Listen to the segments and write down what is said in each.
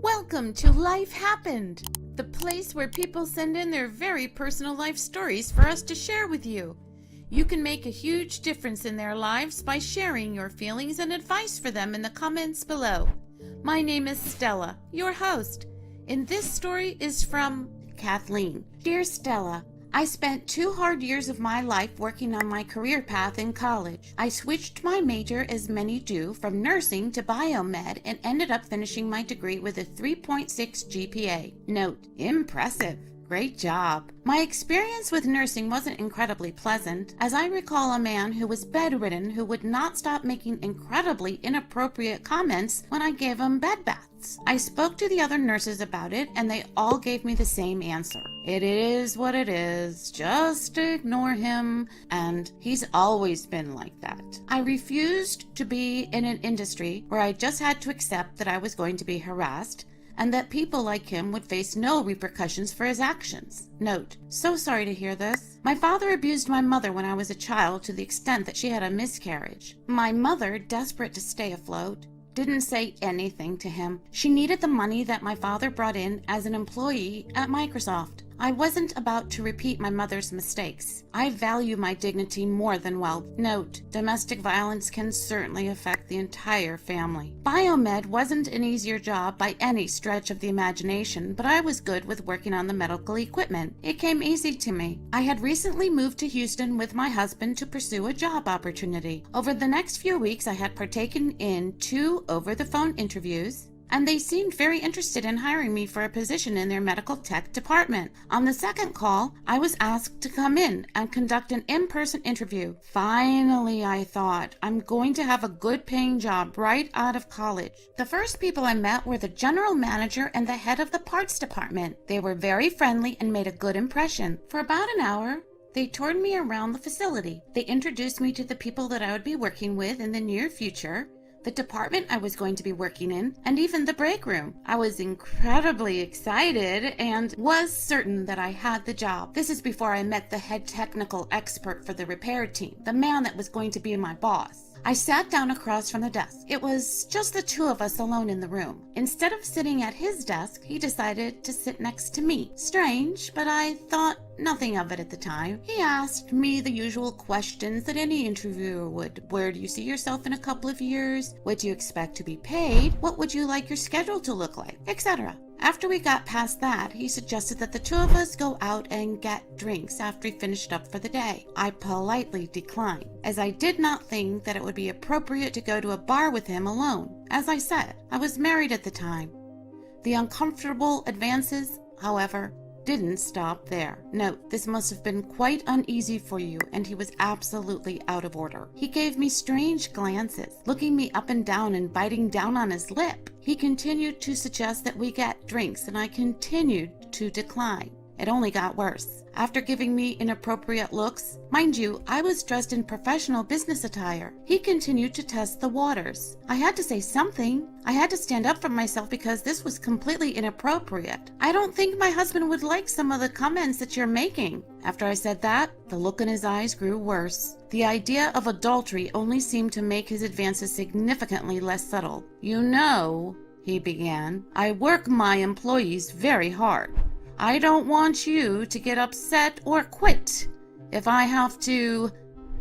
Welcome to Life Happened, the place where people send in their very personal life stories for us to share with you. You can make a huge difference in their lives by sharing your feelings and advice for them in the comments below. My name is Stella, your host, and this story is from Kathleen. Dear Stella, I spent 2 hard years of my life working on my career path in college. I switched my major, as many do, from nursing to biomed and ended up finishing my degree with a 3.6 GPA. Note, impressive. Great job. My experience with nursing wasn't incredibly pleasant, as I recall a man who was bedridden who would not stop making incredibly inappropriate comments when I gave him bed baths. I spoke to the other nurses about it, and they all gave me the same answer. It is what it is. Just ignore him, and he's always been like that. I refused to be in an industry where I just had to accept that I was going to be harassed, and that people like him would face no repercussions for his actions. Note, so sorry to hear this. My father abused my mother when I was a child to the extent that she had a miscarriage. My mother, desperate to stay afloat, didn't say anything to him. She needed the money that my father brought in as an employee at Microsoft. I wasn't about to repeat my mother's mistakes. I value my dignity more than wealth. Note, domestic violence can certainly affect the entire family. Biomed wasn't an easier job by any stretch of the imagination, but I was good with working on the medical equipment. It came easy to me. I had recently moved to Houston with my husband to pursue a job opportunity. Over the next few weeks, I had partaken in 2 over-the-phone interviews, and they seemed very interested in hiring me for a position in their medical tech department. On the second call, I was asked to come in and conduct an in-person interview. Finally, I thought, I'm going to have a good-paying job right out of college. The first people I met were the general manager and the head of the parts department. They were very friendly and made a good impression. For about an hour, they toured me around the facility. They introduced me to the people that I would be working with in the near future, the department I was going to be working in, and even the break room. I was incredibly excited and was certain that I had the job. This is before I met the head technical expert for the repair team, the man that was going to be my boss. I sat down across from the desk. It was just the 2 of us alone in the room. Instead of sitting at his desk, he decided to sit next to me. Strange, but I thought nothing of it at the time. He asked me the usual questions that any interviewer would. Where do you see yourself in a couple of years? What do you expect to be paid? What would you like your schedule to look like? Etc. After we got past that, he suggested that the 2 of us go out and get drinks after he finished up for the day. I politely declined, as I did not think that it would be appropriate to go to a bar with him alone. As I said, I was married at the time. The uncomfortable advances, however, didn't stop there. Note, this must have been quite uneasy for you, and he was absolutely out of order. He gave me strange glances, looking me up and down and biting down on his lip. He continued to suggest that we get drinks, and I continued to decline. It only got worse. After giving me inappropriate looks, mind you, I was dressed in professional business attire, he continued to test the waters. I had to say something. I had to stand up for myself because this was completely inappropriate. I don't think my husband would like some of the comments that you're making. After I said that, the look in his eyes grew worse. The idea of adultery only seemed to make his advances significantly less subtle. You know, he began, I work my employees very hard. I don't want you to get upset or quit if I have to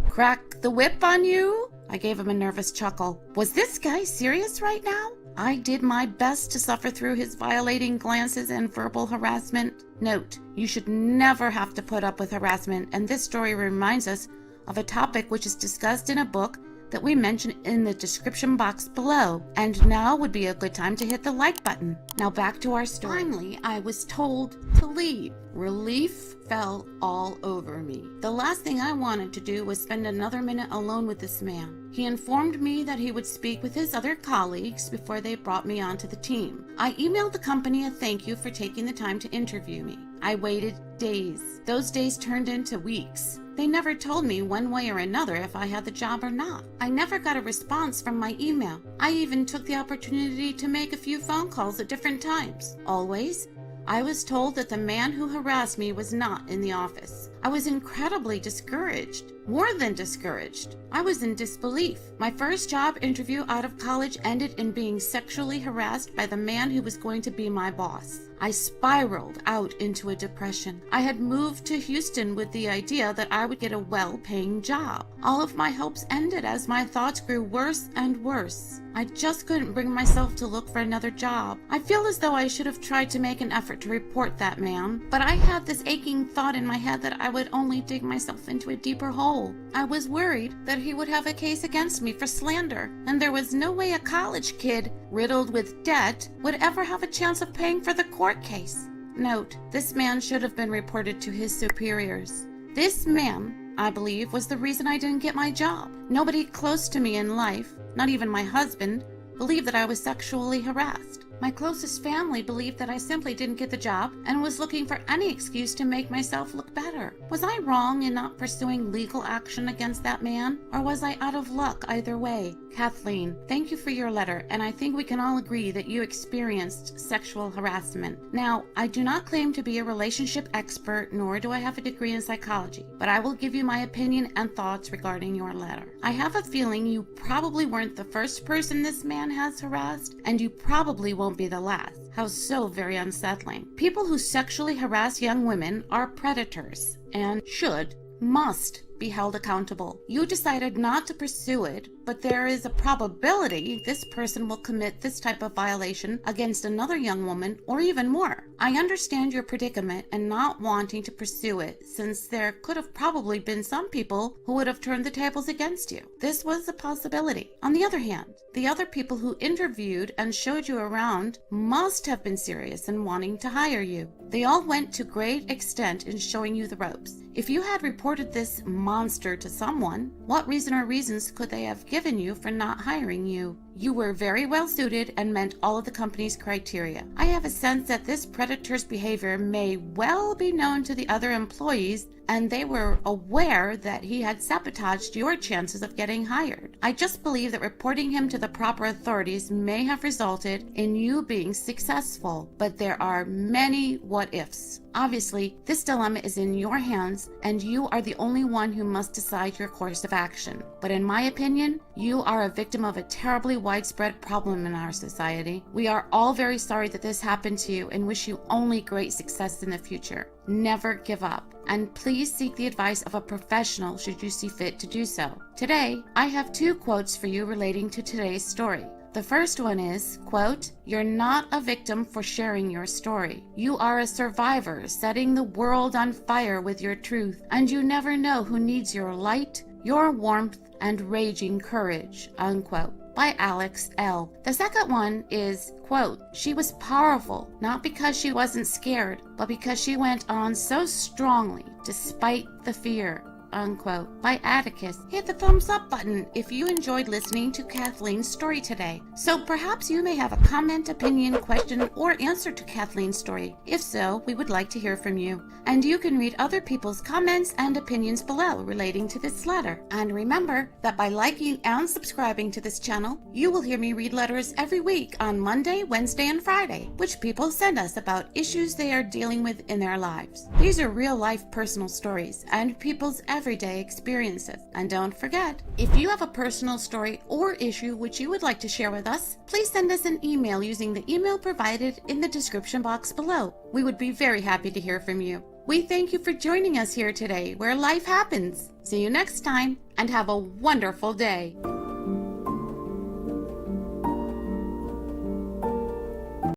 crack the whip on you. I gave him a nervous chuckle. Was this guy serious right now? I did my best to suffer through his violating glances and verbal harassment. Note, you should never have to put up with harassment, and this story reminds us of a topic which is discussed in a book that we mention in the description box below. And now would be a good time to hit the like button. Now back to our story. Finally, I was told to leave. Relief fell all over me. The last thing I wanted to do was spend another minute alone with this man. He informed me that he would speak with his other colleagues before they brought me onto the team. I emailed the company a thank you for taking the time to interview me. I waited days. Those days turned into weeks. They never told me one way or another if I had the job or not. I never got a response from my email. I even took the opportunity to make a few phone calls at different times. Always, I was told that the man who harassed me was not in the office. I was incredibly discouraged. More than discouraged. I was in disbelief. My first job interview out of college ended in being sexually harassed by the man who was going to be my boss. I spiraled out into a depression. I had moved to Houston with the idea that I would get a well-paying job. All of my hopes ended as my thoughts grew worse and worse. I just couldn't bring myself to look for another job. I feel as though I should have tried to make an effort to report that man, but I had this aching thought in my head that I would only dig myself into a deeper hole. I was worried that he would have a case against me for slander, and there was no way a college kid riddled with debt would ever have a chance of paying for the court case. Note, this man should have been reported to his superiors. This man, I believe, was the reason I didn't get my job. Nobody close to me in life, not even my husband, believed that I was sexually harassed. My closest family believed that I simply didn't get the job and was looking for any excuse to make myself look better. Was I wrong in not pursuing legal action against that man, or was I out of luck either way? Kathleen, thank you for your letter, and I think we can all agree that you experienced sexual harassment. Now, I do not claim to be a relationship expert, nor do I have a degree in psychology, but I will give you my opinion and thoughts regarding your letter. I have a feeling you probably weren't the first person this man has harassed, and you probably won't be the last. How so very unsettling. People who sexually harass young women are predators and must be held accountable. You decided not to pursue it, but there is a probability this person will commit this type of violation against another young woman or even more. I understand your predicament and not wanting to pursue it, since there could have probably been some people who would have turned the tables against you. This was a possibility. On the other hand, the other people who interviewed and showed you around must have been serious in wanting to hire you. They all went to great extent in showing you the ropes. If you had reported this monster to someone, what reason or reasons could they have given you for not hiring you? You were very well suited and met all of the company's criteria. I have a sense that this predator's behavior may well be known to the other employees, and they were aware that he had sabotaged your chances of getting hired. I just believe that reporting him to the proper authorities may have resulted in you being successful, but there are many what-ifs. Obviously, this dilemma is in your hands, and you are the only one who must decide your course of action. But in my opinion, you are a victim of a terribly widespread problem in our society. We are all very sorry that this happened to you and wish you only great success in the future. Never give up, and please seek the advice of a professional should you see fit to do so. Today, I have 2 quotes for you relating to today's story. The first one is, quote, "You're not a victim for sharing your story. You are a survivor setting the world on fire with your truth, and you never know who needs your light, your warmth, and raging courage," unquote. By Alex L. The second one is, quote, "She was powerful, not because she wasn't scared, but because she went on so strongly despite the fear," unquote. By Atticus. Hit the thumbs up button if you enjoyed listening to Kathleen's story today. So perhaps you may have a comment, opinion, question, or answer to Kathleen's story. If so, we would like to hear from you. And you can read other people's comments and opinions below relating to this letter. And remember that by liking and subscribing to this channel, you will hear me read letters every week on Monday, Wednesday, and Friday, which people send us about issues they are dealing with in their lives. These are real-life personal stories and people's everyday experiences. And don't forget, if you have a personal story or issue which you would like to share with us, please send us an email using the email provided in the description box below. We would be very happy to hear from you. We thank you for joining us here today, where life happens. See you next time, and have a wonderful day.